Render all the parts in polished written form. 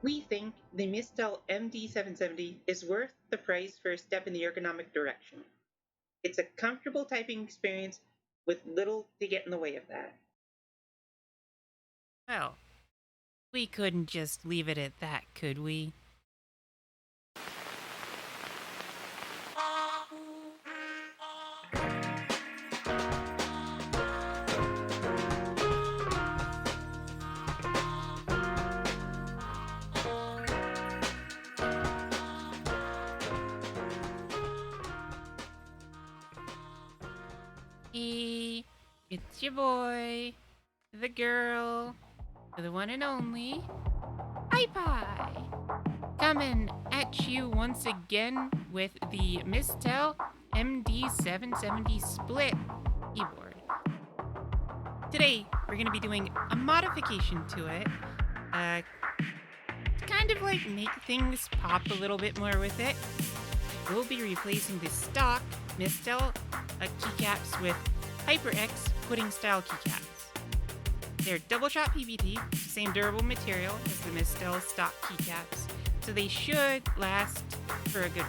We think the Mistel MD770 is worth the price for a step in the ergonomic direction. It's a comfortable typing experience with little to get in the way of that. Well, we couldn't just leave it at that, could we? Hey, it's your boy, the girl, the one and only, HyperX, coming at you once again with the Mistel MD770 split keyboard. Today, we're going to be doing a modification to it, to kind of like make things pop a little bit more with it. We'll be replacing the stock Mistel keycaps with HyperX Pudding style keycaps. They're double shot PBT, same durable material as the Mistel stock keycaps, so they should last for a good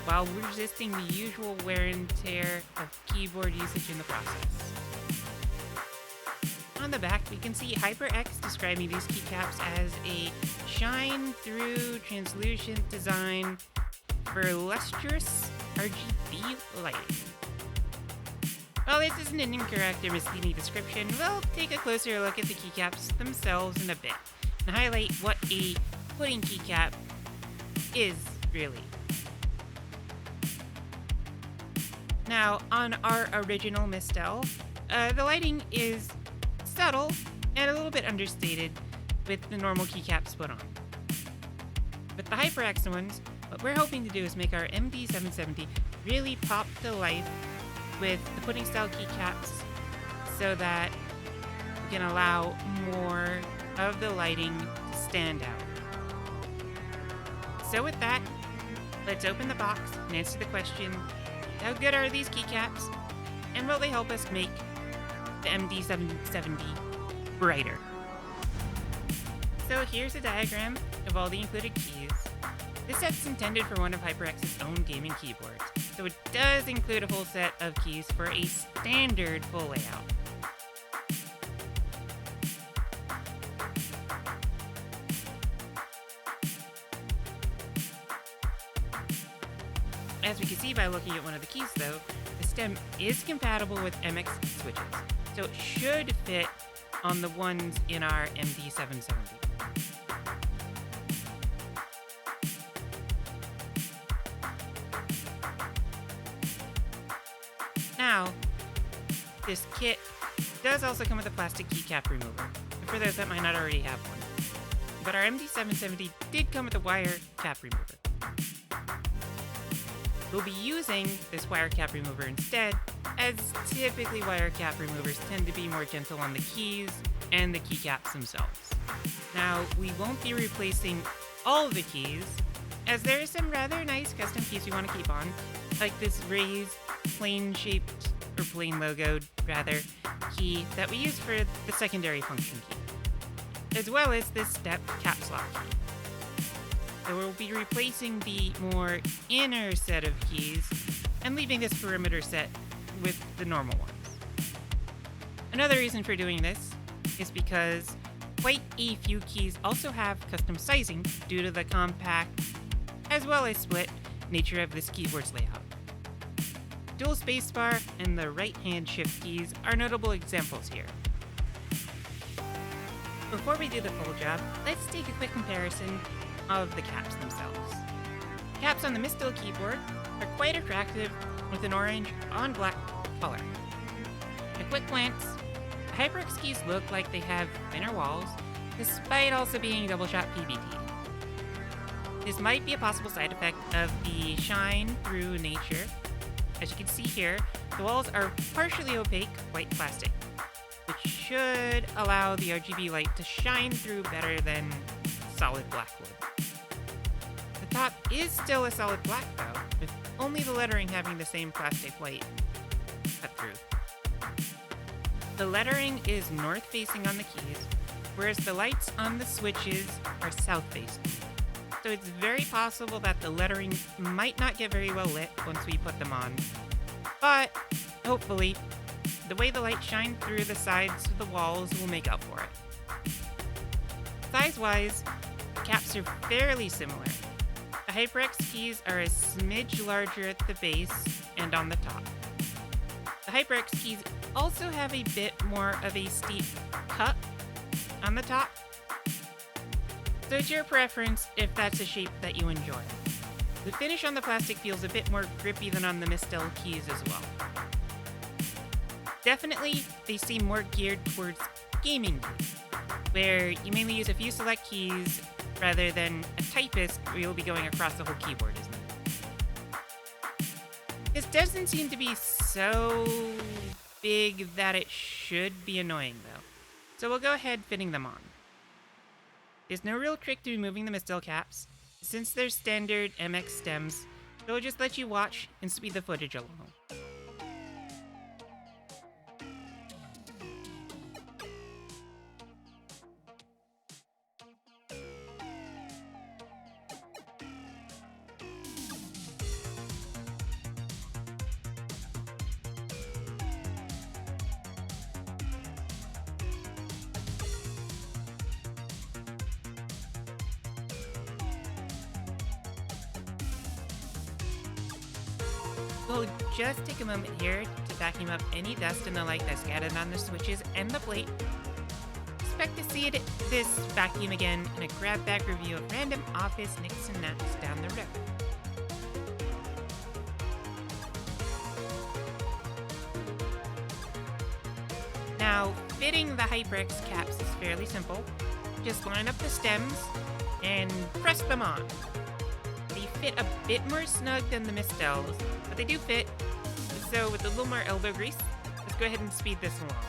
while resisting the usual wear and tear of keyboard usage in the process. On the back, we can see HyperX describing these keycaps as a shine-through translucent design for lustrous RGB lighting. While this isn't an incorrect or misleading description, we'll take a closer look at the keycaps themselves in a bit and highlight what a pudding keycap is really. Now, on our original Mistel, the lighting is subtle and a little bit understated with the normal keycaps put on. With the HyperX ones, what we're hoping to do is make our MD770 really pop to life with the pudding style keycaps so that we can allow more of the lighting to stand out. So with that, let's open the box and answer the question, how good are these keycaps and will they help us make the MD770 brighter? So here's a diagram of all the included keys. This set's intended for one of HyperX's own gaming keyboards, so it does include a full set of keys for a standard full layout. As we can see by looking at one of the keys though, the stem is compatible with MX switches, so it should fit on the ones in our MD770. Now, this kit does also come with a plastic keycap remover, for those that might not already have one. But our MD770 did come with a wire cap remover. We'll be using this wire cap remover instead, as typically wire cap removers tend to be more gentle on the keys and the keycaps themselves. Now, we won't be replacing all of the keys, as there are some rather nice custom keys we want to keep on, like this raised plain shaped, or plain logoed rather, key that we use for the secondary function key, as well as this step caps lock key. So we'll be replacing the more inner set of keys and leaving this perimeter set with the normal ones. Another reason for doing this is because quite a few keys also have custom sizing due to the compact as well as split nature of this keyboard's layout. Dual spacebar and the right-hand shift keys are notable examples here. Before we do the full job, let's take a quick comparison of the caps themselves. Caps on the Mistel keyboard are quite attractive with an orange on black color. At a quick glance, the HyperX keys look like they have thinner walls, despite also being double-shot PBT. This might be a possible side effect of the shine-through nature. As you can see here, the walls are partially opaque white plastic, which should allow the RGB light to shine through better than solid black would. The top is still a solid black though, with only the lettering having the same plastic white cut through. The lettering is north facing on the keys, whereas the lights on the switches are south-facing. So it's very possible that the lettering might not get very well lit once we put them on. But, hopefully, the way the light shines through the sides of the walls will make up for it. Size-wise, the caps are fairly similar. The HyperX keys are a smidge larger at the base and on the top. The HyperX keys also have a bit more of a steep cut on the top. So it's your preference if that's a shape that you enjoy. The finish on the plastic feels a bit more grippy than on the Mistel keys as well. Definitely, they seem more geared towards gaming use, where you mainly use a few select keys rather than a typist where you'll be going across the whole keyboard as needed. This doesn't seem to be so big that it should be annoying though, so we'll go ahead fitting them on. There's no real trick to removing the Mistel caps, since they're standard MX stems, so we'll just let you watch and speed the footage along. We'll just take a moment here to vacuum up any dust and the light that's gathered on the switches and the plate. Expect to see this vacuum again in a grab bag review of random office nicks and knacks down the road. Now, fitting the HyperX caps is fairly simple. Just line up the stems and press them on. They fit a bit more snug than the Mistels, but they do fit, so with a little more elbow grease, let's go ahead and speed this along.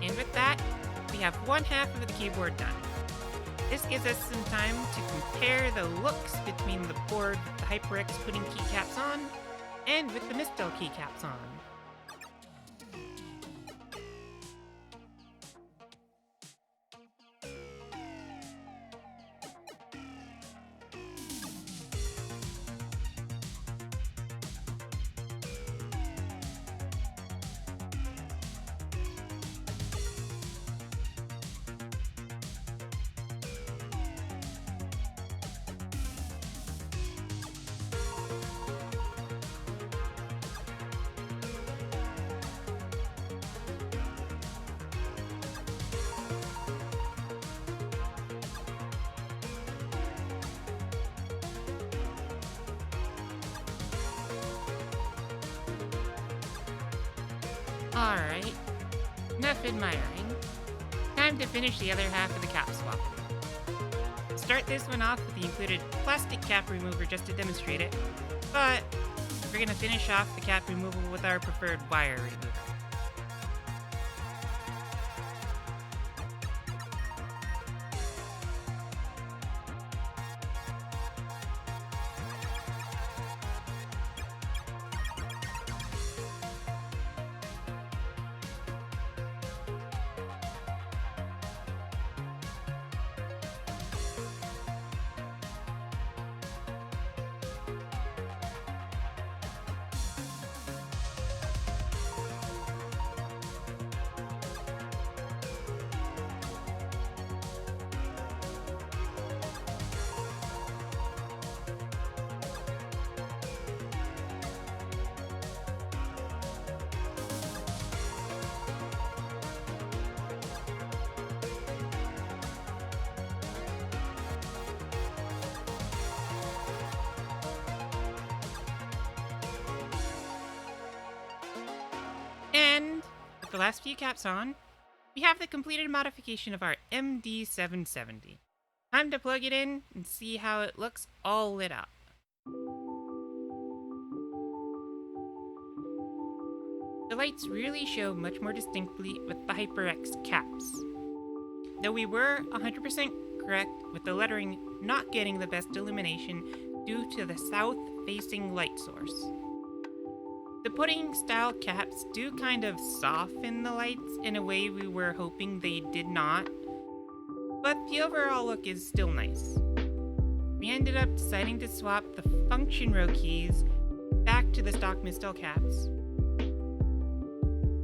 And with that, we have one half of the keyboard done. This gives us some time to compare the looks between the board with the HyperX Pudding Keycaps on and with the Mistel keycaps on. Alright, enough admiring. Time to finish the other half of the cap swap. Start this one off with the included plastic cap remover just to demonstrate it, but we're going to finish off the cap removal with our preferred wire remover. the last few caps on, we have the completed modification of our MD770. Time to plug it in and see how it looks all lit up. The lights really show much more distinctly with the HyperX caps. Though we were 100% correct with the lettering not getting the best illumination due to the south-facing light source. The pudding-style caps do kind of soften the lights in a way we were hoping they did not, but the overall look is still nice. We ended up deciding to swap the function row keys back to the stock mistel caps.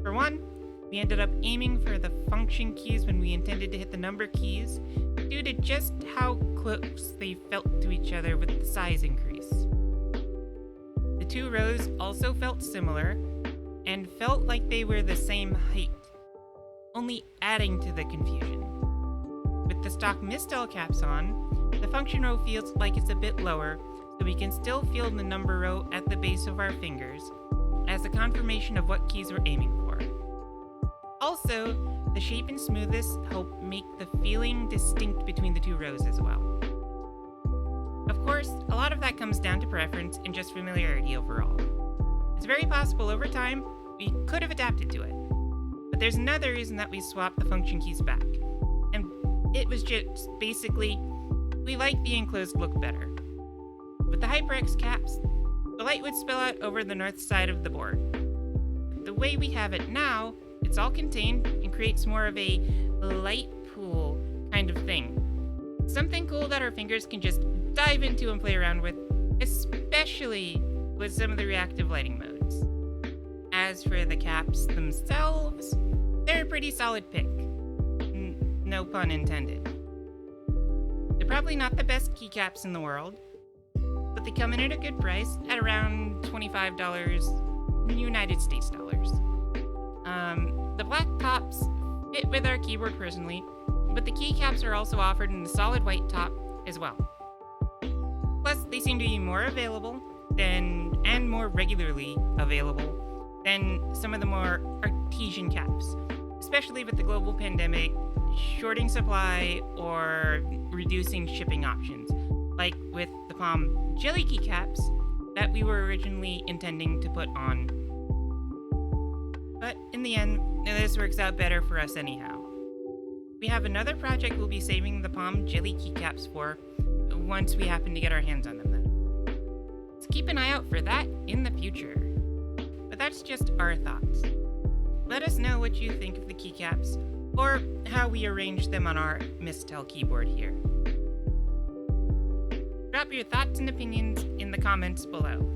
For one, we ended up aiming for the function keys when we intended to hit the number keys due to just how close they felt to each other with the size increase. The two rows also felt similar and felt like they were the same height, only adding to the confusion. With the stock mistel caps on, the function row feels like it's a bit lower, so we can still feel the number row at the base of our fingers as a confirmation of what keys we're aiming for. Also, the shape and smoothness help make the feeling distinct between the two rows as well. Of course, a lot of that comes down to preference and just familiarity overall. It's very possible over time we could have adapted to it, but there's another reason that we swapped the function keys back, and it was just basically we like the enclosed look better. With the HyperX caps, the light would spill out over the north side of the board. The way we have it now, it's all contained and creates more of a light pool kind of thing. Something cool that our fingers can just dive into and play around with, especially with some of the reactive lighting modes. As for the caps themselves, they're a pretty solid pick. No pun intended. They're probably not the best keycaps in the world, but they come in at a good price at around $25 United States dollars. The black tops fit with our keyboard personally, but the keycaps are also offered in the solid white top as well. Plus, they seem to be more available and more regularly available than some of the more artesian caps, especially with the global pandemic, shorting supply, or reducing shipping options, like with the Palm Jelly Keycaps that we were originally intending to put on. But in the end, this works out better for us anyhow. We have another project we'll be saving the Palm Jelly Keycaps for once we happen to get our hands on them then. So keep an eye out for that in the future. But that's just our thoughts. Let us know what you think of the keycaps, or how we arrange them on our Mistel keyboard here. Drop your thoughts and opinions in the comments below.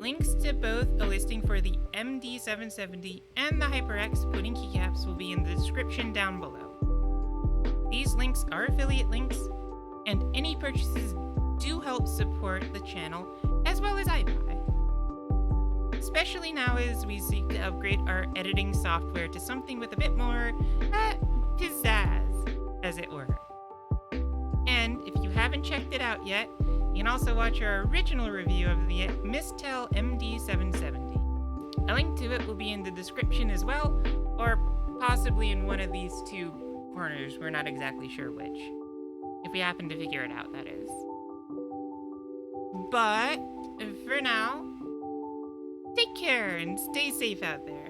Links to both a listing for the MD770 and the HyperX Pudding Keycaps will be in the description down below. These links are affiliate links, and any purchases do help support the channel as well as iPie. Especially now as we seek to upgrade our editing software to something with a bit more pizzazz, as it were. And if you haven't checked it out yet, you can also watch our original review of the Mistel MD770. A link to it will be in the description as well, or possibly in one of these two corners, we're not exactly sure which. If we happen to figure it out, that is. But, for now, take care and stay safe out there.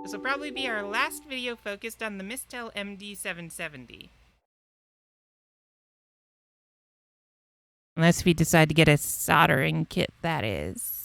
This will probably be our last video focused on the Mistel MD770. Unless we decide to get a soldering kit, that is.